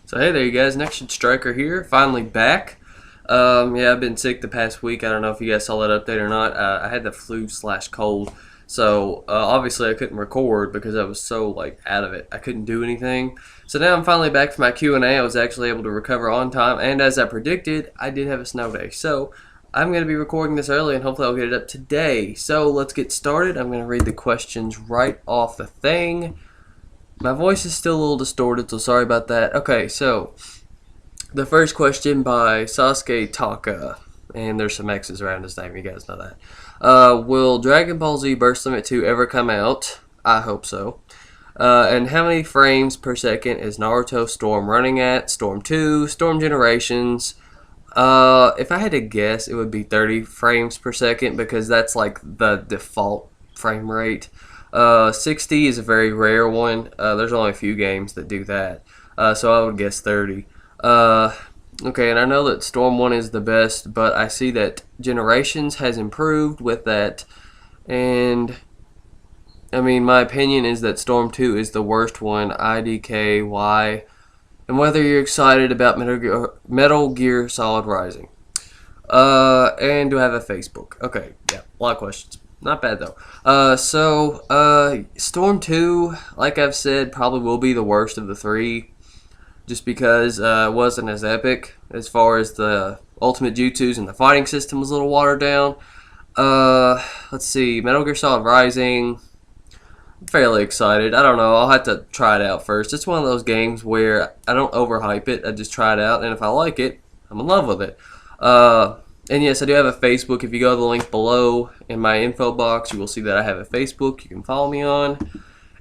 So hey there you guys, NexGenStriker here, finally back. Yeah, I've been sick the past week. I don't know if you guys saw that update or not. I had the flu/cold, so obviously I couldn't record because I was so out of it. I couldn't do anything. So now I'm finally back for my Q&A. I was actually able to recover on time, and as I predicted, I did have a snow day. So I'm going to be recording this early, and hopefully I'll get it up today. So let's get started. I'm going to read the questions right off the thing. My voice is still a little distorted, so sorry about that. Okay, so the first question by Sasuke Taka, and there's some X's around his name, you guys know that. Will Dragon Ball Z Burst Limit 2 ever come out? I hope so. And how many frames per second is Naruto Storm running at? Storm 2, Storm Generations. If I had to guess, it would be 30 frames per second because that's like the default frame rate. 60 is a very rare one. There's only a few games that do that. So I would guess 30. Okay, and I know that Storm 1 is the best, but I see that Generations has improved with that. And, I mean, my opinion is that Storm 2 is the worst one. IDKY. And whether you're excited about Metal Gear Solid Rising. And do I have a Facebook? Okay, yeah, a lot of questions. Not bad though. Storm 2, like I've said, probably will be the worst of the three. Just because it wasn't as epic as far as the ultimate jutsus and the fighting system was a little watered down. Let's see, Metal Gear Solid Rising. I'm fairly excited. I don't know. I'll have to try it out first. It's one of those games where I don't overhype it. I just try it out, and if I like it, I'm in love with it. And yes, I do have a Facebook. If you go to the link below in my info box, you will see that I have a Facebook you can follow me on.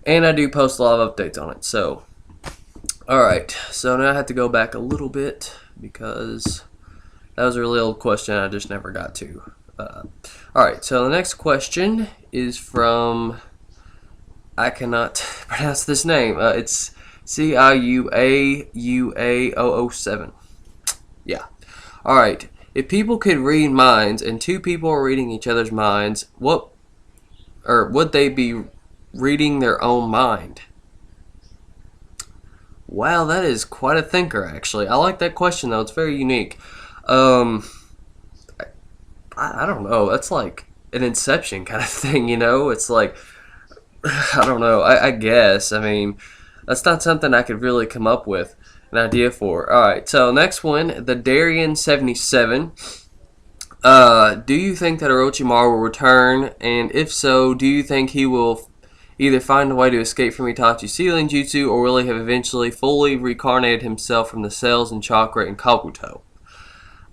And I do post a lot of updates on it. So, alright. So now I have to go back a little bit because that was a really old question I just never got to. Alright, so the next question is from... I cannot pronounce this name. It's CIUAUA007. Yeah. Alright. If people could read minds and two people are reading each other's minds, would they be reading their own mind? Wow, that is quite a thinker, actually. I like that question, though. It's very unique. I don't know. That's like an Inception kind of thing, you know? It's like, I don't know. I guess. I mean, that's not something I could really come up with an idea for. Alright, so next one, the Darian77. Do you think that Orochimaru will return? And if so, do you think he will either find a way to escape from Itachi's sealing jutsu, or will he have eventually fully reincarnated himself from the cells and chakra in Kabuto?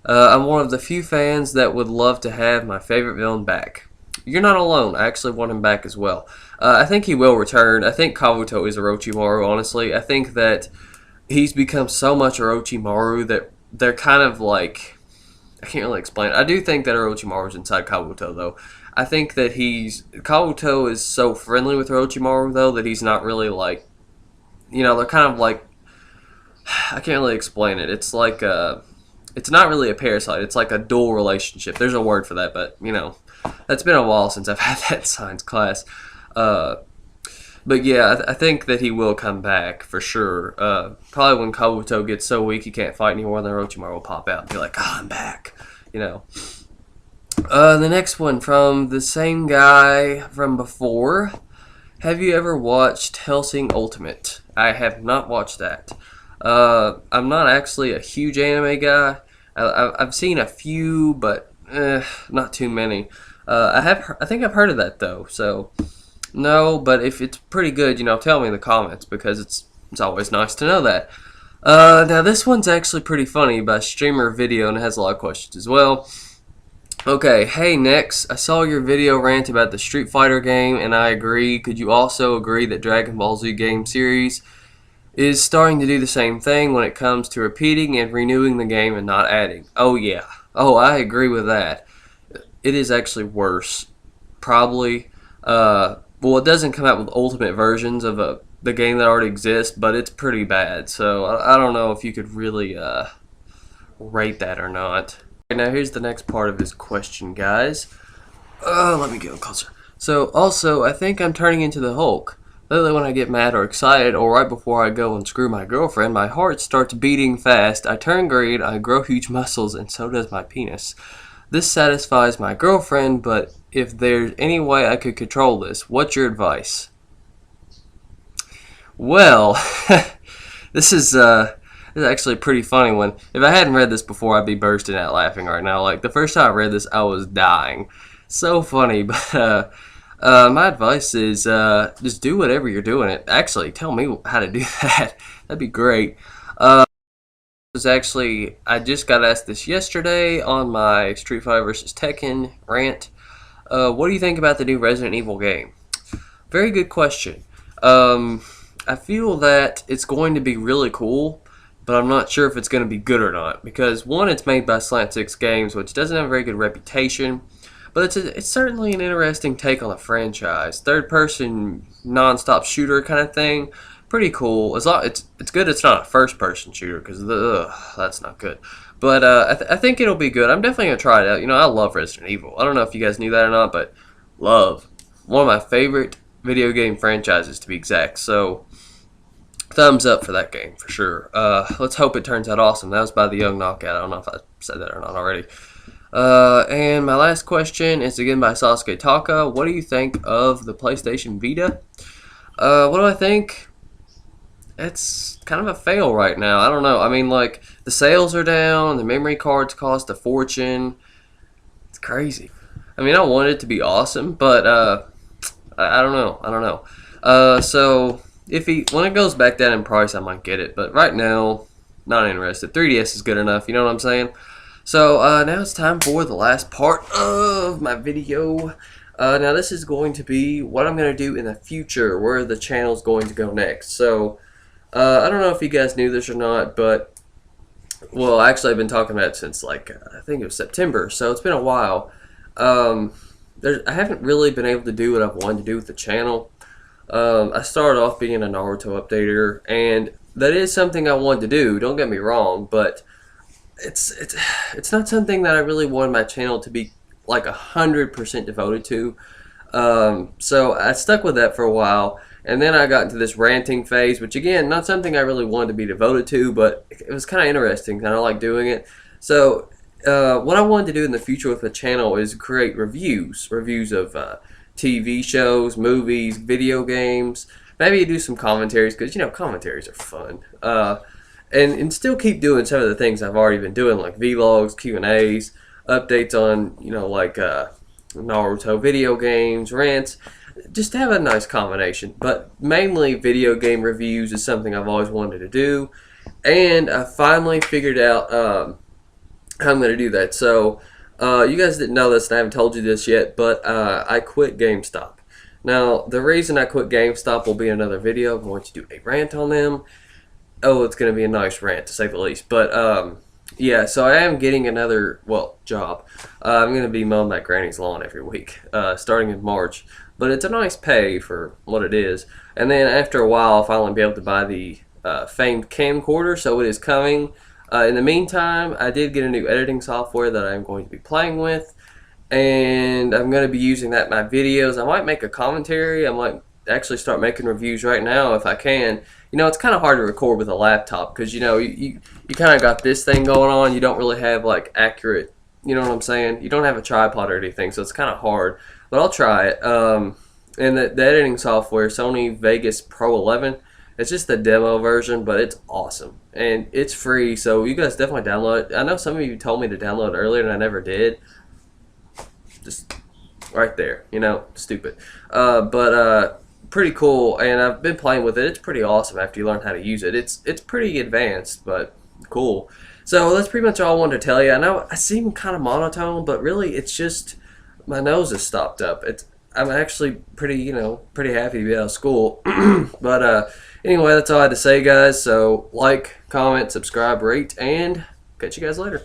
I'm one of the few fans that would love to have my favorite villain back. You're not alone. I actually want him back as well. I think he will return. I think Kabuto is Orochimaru, honestly. I think that he's become so much Orochimaru that they're kind of like... I can't really explain it. I do think that Orochimaru's inside Kabuto, though. I think that Kabuto is so friendly with Orochimaru, though, that he's not really like... You know, they're kind of like... I can't really explain it. It's like it's not really a parasite. It's like a dual relationship. There's a word for that, but, you know... That's been a while since I've had that science class. But yeah, I think that he will come back for sure. Probably when Kabuto gets so weak he can't fight anymore, then Orochimaru will pop out and be like, I'm back. You know. The next one from the same guy from before. Have you ever watched Hellsing Ultimate? I have not watched that. I'm not actually a huge anime guy. I've seen a few, but not too many. I think I've heard of that though, so no, but if it's pretty good, you know, tell me in the comments because it's always nice to know that. Now this one's actually pretty funny by Streamer Video and it has a lot of questions as well. Okay, hey Nex, I saw your video rant about the Street Fighter game and I agree. Could you also agree that Dragon Ball Z game series is starting to do the same thing when it comes to repeating and renewing the game and not adding? Oh yeah. Oh, I agree with that. It is actually worse. Probably. Well, it doesn't come out with ultimate versions of the game that already exists, but it's pretty bad. So, I don't know if you could really rate that or not. Okay, now, here's the next part of his question, guys. Let me get closer. So, also, I think I'm turning into the Hulk. Lately, when I get mad or excited, or right before I go and screw my girlfriend, my heart starts beating fast. I turn green, I grow huge muscles, and so does my penis. This satisfies my girlfriend, but if there's any way I could control this, what's your advice? Well, this is actually a pretty funny one. If I hadn't read this before, I'd be bursting out laughing right now. Like the first time I read this, I was dying. So funny, but my advice is just do whatever you're doing. It actually tell me how to do that. That'd be great. Was actually I just got asked this yesterday on my Street Fighter vs. Tekken rant. What do you think about the new Resident Evil game? Very good question. I feel that it's going to be really cool, but I'm not sure if it's going to be good or not because one, it's made by Slant 6 Games, which doesn't have a very good reputation. But it's certainly an interesting take on the franchise. Third-person, non-stop shooter kind of thing. Pretty cool. It's good it's not a first-person shooter, because that's not good. But I think it'll be good. I'm definitely going to try it out. You know, I love Resident Evil. I don't know if you guys knew that or not, but love. One of my favorite video game franchises, to be exact. So, thumbs up for that game, for sure. Let's hope it turns out awesome. That was by the Young Knockout. I don't know if I said that or not already. And my last question is again by Sasuke Taka. What do you think of the PlayStation Vita? What do I think? It's kind of a fail right now. I don't know. I mean, like, the sales are down. The memory cards cost a fortune. It's crazy. I mean, I want it to be awesome, but I don't know. I don't know. So when it goes back down in price, I might get it. But right now, not interested. 3DS is good enough. You know what I'm saying? So now it's time for the last part of my video. Now this is going to be what I'm going to do in the future, where the channel's going to go next. So I don't know if you guys knew this or not, but well, actually I've been talking about it since like I think it was September, so it's been a while. I haven't really been able to do what I've wanted to do with the channel. I started off being a Naruto updater, and that is something I wanted to do. Don't get me wrong, but it's not something that I really wanted my channel to be like 100% devoted to. So I stuck with that for a while, and then I got into this ranting phase, which again, not something I really wanted to be devoted to, but it was kind of interesting, and I like doing it. So what I wanted to do in the future with the channel is create reviews of TV shows, movies, video games. Maybe do some commentaries, because you know commentaries are fun. And still keep doing some of the things I've already been doing, like vlogs, Q&As, updates on, you know, like Naruto video games, rants. Just have a nice combination. But mainly video game reviews is something I've always wanted to do. And I finally figured out how I'm going to do that. So, you guys didn't know this, and I haven't told you this yet, but I quit GameStop. Now, the reason I quit GameStop will be another video. I'm going to do a rant on them. Oh, it's going to be a nice rant, to say the least. But, yeah, so I am getting another, well, job. I'm going to be mowing my granny's lawn every week, starting in March. But it's a nice pay for what it is. And then after a while, I'll finally be able to buy the famed camcorder, so it is coming. In the meantime, I did get a new editing software that I'm going to be playing with. And I'm going to be using that in my videos. I might make a commentary. I might actually start making reviews right now if I can. You know, it's kind of hard to record with a laptop because, you know, you kind of got this thing going on. You don't really have, like, accurate, you know what I'm saying? You don't have a tripod or anything, so it's kind of hard. But I'll try it. And the editing software, Sony Vegas Pro 11, it's just the demo version, but it's awesome. And it's free, so you guys definitely download it. I know some of you told me to download it earlier, and I never did. Just right there, you know, stupid. But pretty cool, and I've been playing with it. It's pretty awesome after you learn how to use it. It's pretty advanced, but cool. So that's pretty much all I wanted to tell you. I know I seem kind of monotone, but really it's just my nose is stopped up. I'm actually pretty, you know, pretty happy to be out of school. But anyway, that's all I had to say, guys. So like, comment, subscribe, rate, and catch you guys later.